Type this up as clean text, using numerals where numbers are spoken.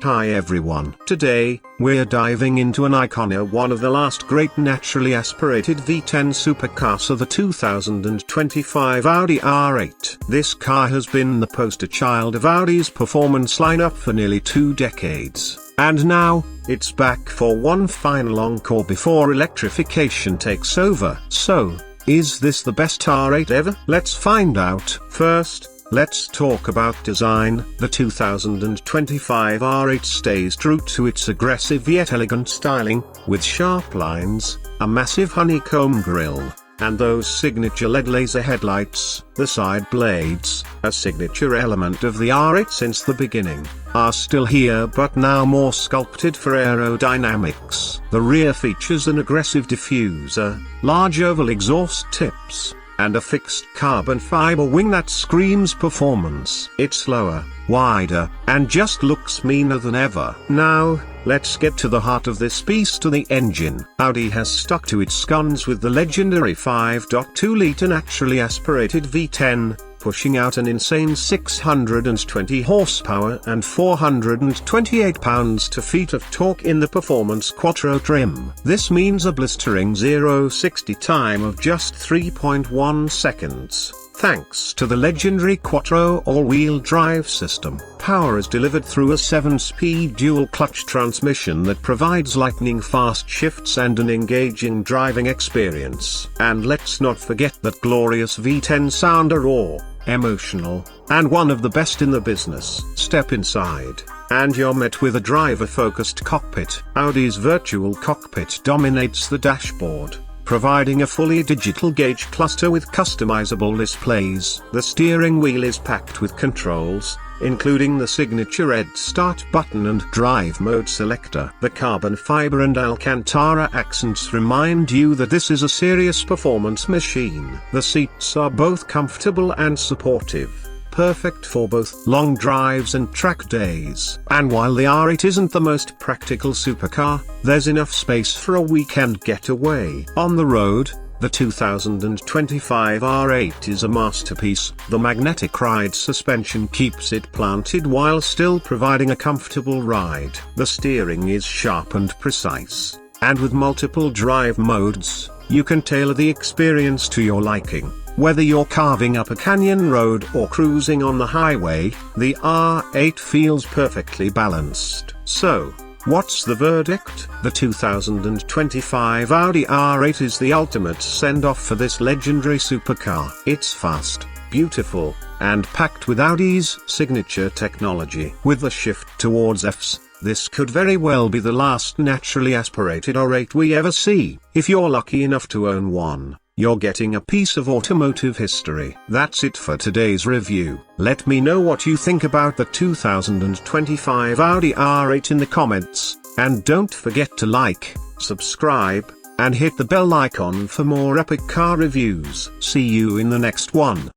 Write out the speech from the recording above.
Hi everyone. Today, we're diving into an icon, one of the last great naturally aspirated V10 supercars, the 2025 Audi R8. This car has been the poster child of Audi's performance lineup for nearly 2 decades. And now, it's back for one final encore before electrification takes over. So, is this the best R8 ever? Let's find out. First, let's talk about design. The 2025 R8 stays true to its aggressive yet elegant styling, with sharp lines, a massive honeycomb grille, and those signature LED laser headlights. The side blades, a signature element of the R8 since the beginning, are still here but now more sculpted for aerodynamics. The rear features an aggressive diffuser, large oval exhaust tips, and a fixed carbon fiber wing that screams performance. It's lower, wider, and just looks meaner than ever. Now, let's get to the heart of this beast, to the engine. Audi has stuck to its guns with the legendary 5.2-litre naturally aspirated V10, pushing out an insane 620 horsepower and 428 pounds-to-feet of torque in the performance quattro trim. This means a blistering 0-60 time of just 3.1 seconds. Thanks to the legendary quattro all-wheel drive system, power is delivered through a 7-speed dual-clutch transmission that provides lightning-fast shifts and an engaging driving experience. And let's not forget that glorious V10 sound, raw, emotional, and one of the best in the business. Step inside, and you're met with a driver-focused cockpit. Audi's virtual cockpit dominates the dashboard, providing a fully digital gauge cluster with customizable displays. The steering wheel is packed with controls, including the signature red start button and drive mode selector. The carbon fiber and Alcantara accents remind you that this is a serious performance machine. The seats are both comfortable and supportive, perfect for both long drives and track days. And while the R8 isn't the most practical supercar, there's enough space for a weekend getaway. On the road, the 2025 R8 is a masterpiece. The magnetic ride suspension keeps it planted while still providing a comfortable ride. The steering is sharp and precise, and with multiple drive modes, you can tailor the experience to your liking. Whether you're carving up a canyon road or cruising on the highway, the R8 feels perfectly balanced. So, what's the verdict? The 2025 Audi R8 is the ultimate send-off for this legendary supercar. It's fast, beautiful, and packed with Audi's signature technology. With the shift towards EVs, this could very well be the last naturally aspirated R8 we ever see. If you're lucky enough to own one, you're getting a piece of automotive history. That's it for today's review. Let me know what you think about the 2025 Audi R8 in the comments, and don't forget to like, subscribe, and hit the bell icon for more epic car reviews. See you in the next one.